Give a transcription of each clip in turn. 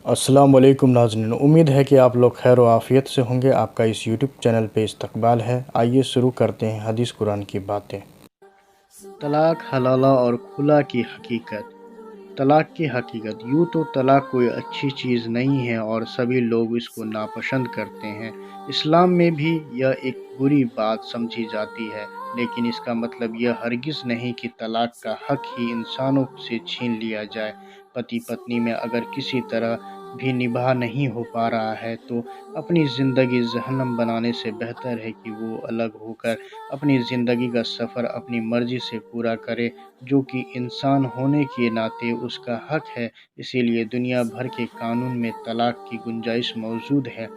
अस्सलाम वालेकुम नाज़रीन, उम्मीद है कि आप लोग खैर व आफ़ियत से होंगे। आपका इस यूट्यूब चैनल पे इस्तकबाल है। आइए शुरू करते हैं हदीस कुरान की बातें। तलाक, हलाला और खुला की हकीकत। तलाक की हकीकत। यूँ तो तलाक कोई अच्छी चीज़ नहीं है और सभी लोग इसको नापसंद करते हैं। इस्लाम में भी यह एक बुरी बात समझी जाती है, लेकिन इसका मतलब यह हरगिज़ नहीं कि तलाक का हक ही इंसानों से छीन लिया जाए। पति पत्नी में अगर किसी तरह भी निभा नहीं हो पा रहा है तो अपनी ज़िंदगी जहन्नम बनाने से बेहतर है कि वो अलग होकर अपनी ज़िंदगी का सफ़र अपनी मर्ज़ी से पूरा करे, जो कि इंसान होने के नाते उसका हक है। इसीलिए दुनिया भर के कानून में तलाक की गुंजाइश मौजूद है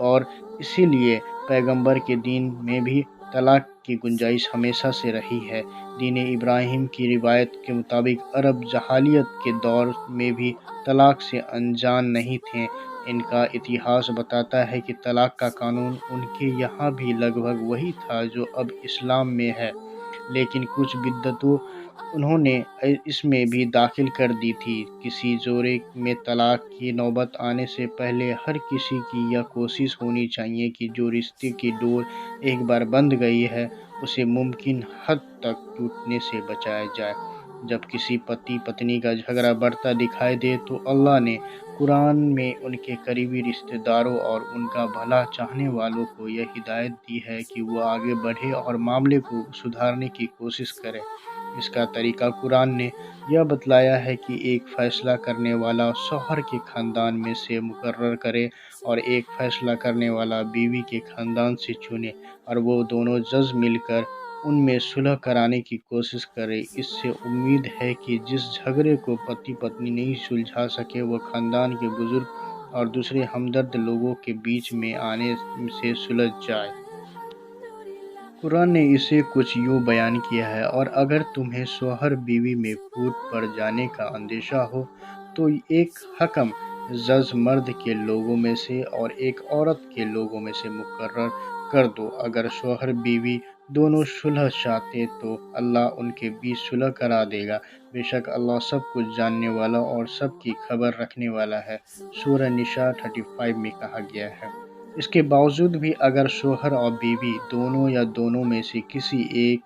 और इसीलिए पैगंबर के दीन में भी तलाक की गुंजाइश हमेशा से रही है। दीन इब्राहिम की रिवायत के मुताबिक अरब जहालियत के दौर में भी तलाक से अनजान नहीं थे। इनका इतिहास बताता है कि तलाक का कानून उनके यहाँ भी लगभग वही था जो अब इस्लाम में है, लेकिन कुछ बिद्दतों उन्होंने इसमें भी दाखिल कर दी थी। किसी जोड़े में तलाक की नौबत आने से पहले हर किसी की यह कोशिश होनी चाहिए कि जो रिश्ते की डोर एक बार बंध गई है उसे मुमकिन हद तक टूटने से बचाया जाए। जब किसी पति पत्नी का झगड़ा बढ़ता दिखाई दे तो अल्लाह ने कुरान में उनके करीबी रिश्तेदारों और उनका भला चाहने वालों को यह हिदायत दी है कि वो आगे बढ़े और मामले को सुधारने की कोशिश करें। इसका तरीका कुरान ने यह बतलाया है कि एक फ़ैसला करने वाला शौहर के ख़ानदान में से मुकर्रर करे और एक फ़ैसला करने वाला बीवी के ख़ानदान से चुने और वो दोनों जज मिलकर उनमें सुलह कराने की कोशिश करें। इससे उम्मीद है कि जिस झगड़े को पति पत्नी नहीं सुलझा सके वह ख़ानदान के बुज़ुर्ग और दूसरे हमदर्द लोगों के बीच में आने से सुलझ जाए। कुरान ने इसे कुछ यूँ बयान किया है, और अगर तुम्हें शौहर बीवी में फूट पड़ जाने का अंदेशा हो तो एक हकम जज मर्द के लोगों में से और एक औरत के लोगों में से मुकर्रर कर दो। अगर शौहर बीवी दोनों सुलह चाहते तो अल्लाह उनके बीच सुलह करा देगा। बेशक अल्लाह सब कुछ जानने वाला और सबकी खबर रखने वाला है। सूरह निसा 35 में कहा गया है। इसके बावजूद भी अगर शौहर और बीवी दोनों या दोनों में से किसी एक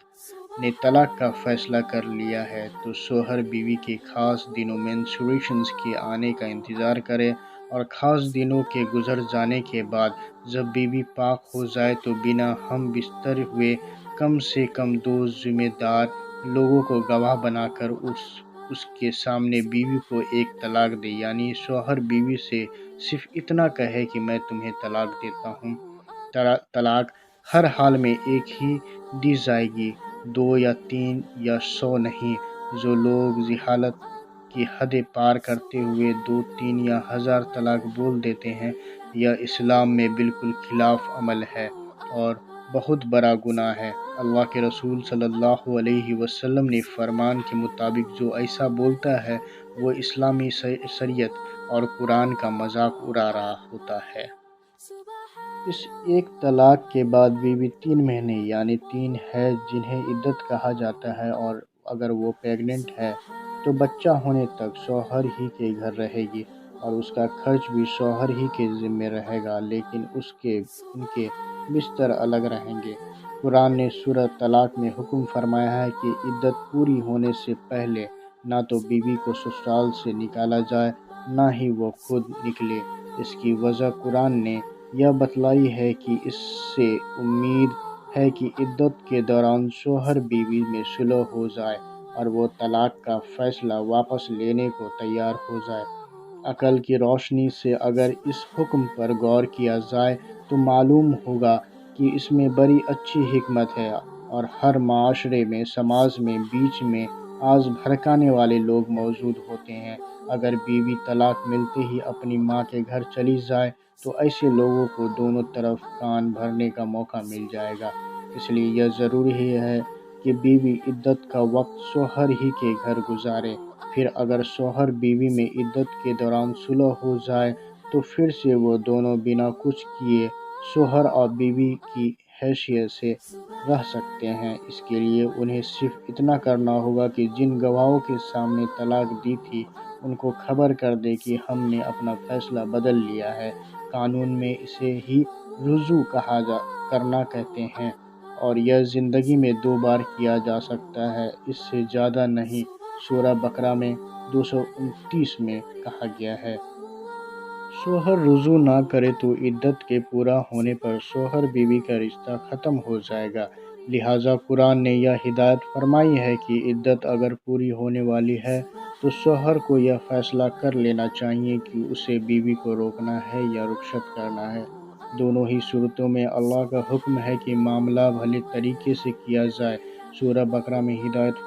ने तलाक का फैसला कर लिया है तो शौहर बीवी के ख़ास दिनों मेंस्ट्रुएशंस के आने का इंतज़ार करे और ख़ास दिनों के गुजर जाने के बाद जब बीवी पाक हो जाए तो बिना हम बिस्तर हुए कम से कम दो ज़िम्मेदार लोगों को गवाह बनाकर उसके सामने बीवी को एक तलाक दे। यानी शौहर बीवी से सिर्फ इतना कहे कि मैं तुम्हें तलाक देता हूँ। तलाक हर हाल में एक ही दी जाएगी, 2 या 3 या 100 नहीं। जो लोग जिहालत की हदें पार करते हुए 2, 3 या 1000 तलाक बोल देते हैं, यह इस्लाम में बिल्कुल खिलाफ अमल है और बहुत बड़ा गुनाह है। अल्लाह के रसूल सल्लल्लाहु अलैहि वसल्लम ने फरमान के मुताबिक जो ऐसा बोलता है वो इस्लामी शरीयत और कुरान का मजाक उड़ा रहा होता है। इस एक तलाक के बाद बीवी 3 महीने यानी 3 हैज़ जिन्हें इद्दत कहा जाता है, और अगर वो प्रेग्नेंट है तो बच्चा होने तक शौहर ही के घर रहेगी और उसका खर्च भी शौहर ही के ज़िम्मे रहेगा, लेकिन उनके बिस्तर अलग रहेंगे। कुरान ने सूरह तलाक में हुक्म फरमाया है कि इद्दत पूरी होने से पहले ना तो बीवी को ससुराल से निकाला जाए, ना ही वो खुद निकले। इसकी वजह कुरान ने यह बतलाई है कि इससे उम्मीद है कि इद्दत के दौरान शौहर बीवी में सुलह हो जाए और वो तलाक का फैसला वापस लेने को तैयार हो जाए। अक़ल की रोशनी से अगर इस हुक्म पर गौर किया जाए तो मालूम होगा कि इसमें बड़ी अच्छी हिकमत है, और हर माशरे में समाज में बीच में आग भड़काने वाले लोग मौजूद होते हैं। अगर बीवी तलाक मिलते ही अपनी माँ के घर चली जाए तो ऐसे लोगों को दोनों तरफ कान भरने का मौका मिल जाएगा। इसलिए यह ज़रूरी है कि बीवी इद्दत का वक्त शौहर ही के घर गुजारे। फिर अगर शौहर बीवी में इद्दत के दौरान सुलह हो जाए तो फिर से वो दोनों बिना कुछ किए शौहर और बीवी की हैसियत से रह सकते हैं। इसके लिए उन्हें सिर्फ इतना करना होगा कि जिन गवाहों के सामने तलाक दी थी ان کو خبر کر دے کہ ہم نے اپنا فیصلہ بدل لیا ہے۔ قانون میں اسے ہی رجوع کرنا کہتے ہیں، اور یہ زندگی میں 2 بار کیا جا سکتا ہے، اس سے زیادہ نہیں۔ سورہ بقرہ میں 229 میں کہا گیا ہے۔ شوہر رجوع نہ کرے تو عدت کے پورا ہونے پر شوہر بیوی کا رشتہ ختم ہو جائے گا۔ لہٰذا قرآن نے یہ ہدایت فرمائی ہے کہ عدت اگر پوری ہونے والی ہے تو شوہر کو یہ فیصلہ کر لینا چاہیے کہ اسے بیوی کو روکنا ہے یا رخصت کرنا ہے۔ دونوں ہی صورتوں میں اللہ کا حکم ہے کہ معاملہ بھلے طریقے سے کیا جائے۔ سورہ بقرہ میں ہدایت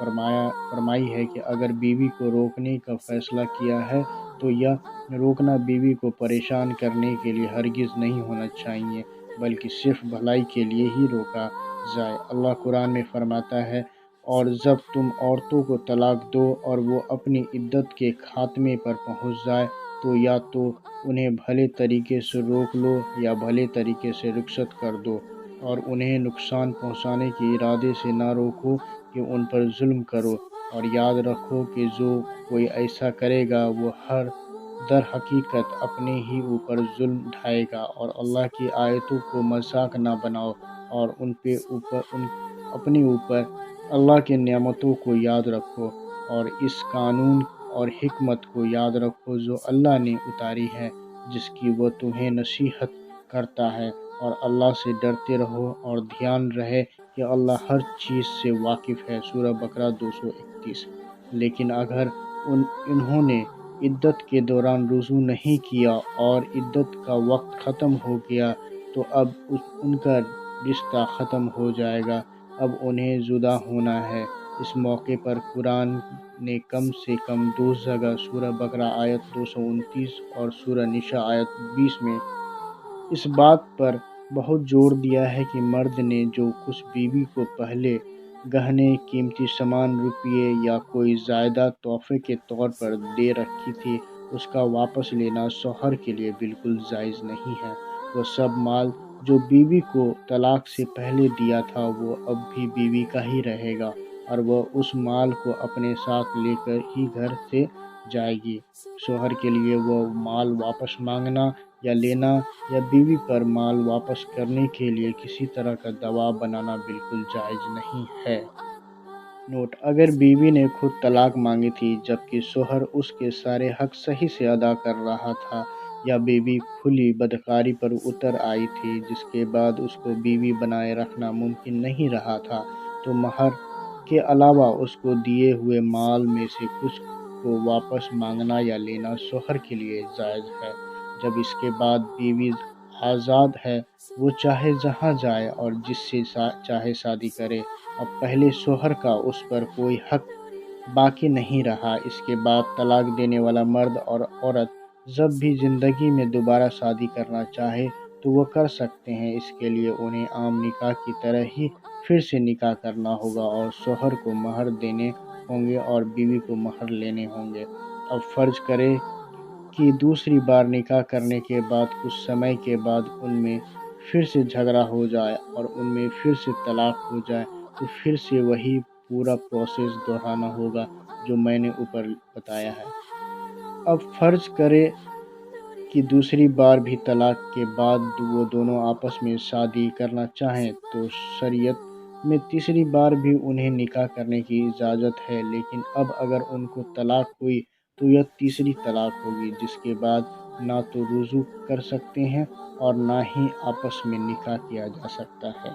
فرمائی ہے کہ اگر بیوی کو روکنے کا فیصلہ کیا ہے تو یہ روکنا بیوی کو پریشان کرنے کے لیے ہرگز نہیں ہونا چاہیے، بلکہ صرف بھلائی کے لیے ہی روکا جائے۔ اللہ قرآن میں فرماتا ہے، اور جب تم عورتوں کو طلاق دو اور وہ اپنی عدت کے خاتمے پر پہنچ جائے تو یا تو انہیں بھلے طریقے سے روک لو یا بھلے طریقے سے رخصت کر دو، اور انہیں نقصان پہنچانے کے ارادے سے نہ روکو کہ ان پر ظلم کرو، اور یاد رکھو کہ جو کوئی ایسا کرے گا وہ در حقیقت اپنے ہی اوپر ظلم ڈھائے گا۔ اور اللہ کی آیتوں کو مذاق نہ بناؤ، اور اپنے اوپر اللہ کی نعمتوں کو یاد رکھو، اور اس قانون اور حکمت کو یاد رکھو جو اللہ نے اتاری ہے، جس کی وہ تمہیں نصیحت کرتا ہے، اور اللہ سے ڈرتے رہو اور دھیان رہے کہ اللہ ہر چیز سے واقف ہے۔ سورہ بقرہ 231۔ لیکن اگر انہوں نے عدت کے دوران رجوع نہیں کیا اور عدت کا وقت ختم ہو گیا تو اب ان کا رشتہ ختم ہو جائے گا، اب انہیں جدا ہونا ہے۔ اس موقع پر قرآن نے کم سے کم 2 جگہ سورہ بقرہ آیت 229 اور سورہ نساء آیت 20 میں اس بات پر بہت زور دیا ہے کہ مرد نے جو کچھ بیوی کو پہلے گہنے، قیمتی سامان، روپے یا کوئی جائیداد تحفے کے طور پر دے رکھی تھی، اس کا واپس لینا شوہر کے لیے بالکل جائز نہیں ہے۔ وہ سب مال جو بیوی کو طلاق سے پہلے دیا تھا وہ اب بھی بیوی کا ہی رہے گا، اور وہ اس مال کو اپنے ساتھ لے کر ہی گھر سے جائے گی۔ شوہر کے لیے وہ مال واپس مانگنا یا لینا یا بیوی پر مال واپس کرنے کے لیے کسی طرح کا دباؤ بنانا بالکل جائز نہیں ہے۔ نوٹ: اگر بیوی نے خود طلاق مانگی تھی جبکہ شوہر اس کے سارے حق صحیح سے ادا کر رہا تھا، یا بیوی کھلی بدکاری پر اتر آئی تھی جس کے بعد اس کو بیوی بنائے رکھنا ممکن نہیں رہا تھا، تو مہر کے علاوہ اس کو دیے ہوئے مال میں سے کچھ کو واپس مانگنا یا لینا شوہر کے لیے جائز ہے۔ جب اس کے بعد بیوی آزاد ہے، وہ چاہے جہاں جائے اور جس سے چاہے شادی کرے، اب پہلے شوہر کا اس پر کوئی حق باقی نہیں رہا۔ اس کے بعد طلاق دینے والا مرد اور عورت جب بھی زندگی میں دوبارہ شادی کرنا چاہے تو وہ کر سکتے ہیں۔ اس کے لیے انہیں عام نکاح کی طرح ہی پھر سے نکاح کرنا ہوگا، اور شوہر کو مہر دینے ہوں گے اور بیوی کو مہر لینے ہوں گے۔ اب فرض کریں کہ دوسری بار نکاح کرنے کے بعد کچھ سمے کے بعد ان میں پھر سے جھگڑا ہو جائے اور ان میں پھر سے طلاق ہو جائے تو پھر سے وہی پورا پروسیس دہرانا ہوگا جو میں نے اوپر بتایا ہے۔ اب فرض کریں کہ دوسری بار بھی طلاق کے بعد وہ دونوں آپس میں شادی کرنا چاہیں تو شریعت میں تیسری بار بھی انہیں نکاح کرنے کی اجازت ہے، لیکن اب اگر ان کو طلاق ہوئی تو یہ تیسری طلاق ہوگی، جس کے بعد نہ تو رجوع کر سکتے ہیں اور نہ ہی آپس میں نکاح کیا جا سکتا ہے۔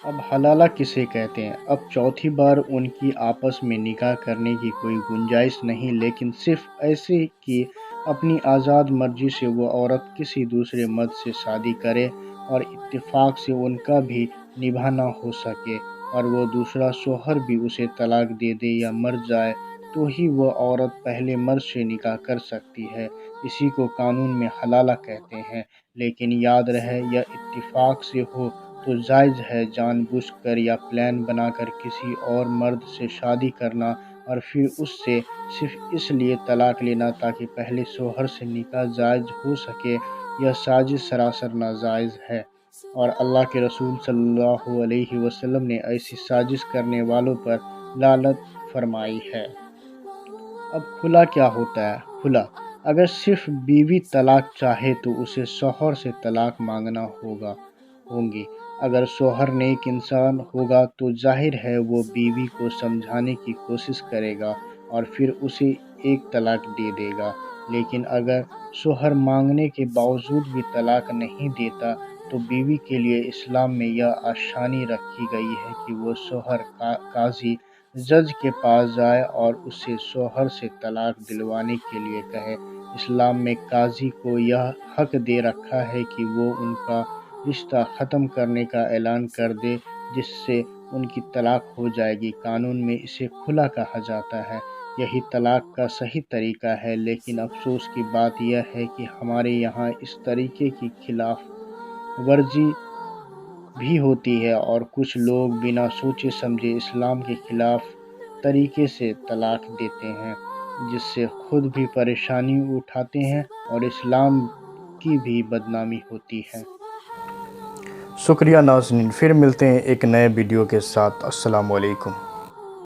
اب حلالہ کسے کہتے ہیں؟ اب چوتھی بار ان کی آپس میں نکاح کرنے کی کوئی گنجائش نہیں، لیکن صرف ایسے کہ اپنی آزاد مرضی سے وہ عورت کسی دوسرے مرد سے شادی کرے اور اتفاق سے ان کا بھی نکاح نہ ہو سکے، اور وہ دوسرا شوہر بھی اسے طلاق دے دے یا مر جائے تو ہی وہ عورت پہلے مرد سے نکاح کر سکتی ہے۔ اسی کو قانون میں حلالہ کہتے ہیں۔ لیکن یاد رہے، یہ اتفاق سے ہو تو جائز ہے، جان بوجھ کر یا پلان بنا کر کسی اور مرد سے شادی کرنا اور پھر اس سے صرف اس لیے طلاق لینا تاکہ پہلے شوہر سے نکاح جائز ہو سکے، یہ سازش سراسر ناجائز ہے، اور اللہ کے رسول صلی اللہ علیہ وسلم نے ایسی سازش کرنے والوں پر لعنت فرمائی ہے۔ अब खुला क्या होता है? खुला, अगर सिर्फ बीवी तलाक चाहे तो उसे शौहर से तलाक मांगना होगी। अगर शौहर नेक इंसान होगा तो जाहिर है वो बीवी को समझाने की कोशिश करेगा और फिर उसे एक तलाक दे देगा। लेकिन अगर शौहर मांगने के बावजूद भी तलाक नहीं देता तो बीवी के लिए इस्लाम में यह आसानी रखी गई है कि वो शौहर काजी जज के पास जाए और उसे शौहर से तलाक दिलवाने के लिए कहे। इस्लाम में काजी को यह हक दे रखा है कि वो उनका रिश्ता ख़त्म करने का ऐलान कर दे, जिससे उनकी तलाक हो जाएगी। कानून में इसे खुला कहा जाता है। यही तलाक का सही तरीका है, लेकिन अफसोस की बात यह है कि हमारे यहाँ इस तरीके की खिलाफ वर्जी भी होती है और कुछ लोग बिना सोचे समझे इस्लाम के खिलाफ तरीके से तलाक देते हैं, जिससे खुद भी परेशानी उठाते हैं और इस्लाम की भी बदनामी होती है। शुक्रिया नाज़रीन, फिर मिलते हैं एक नए वीडियो के साथ। अस्सलाम वालेकुम।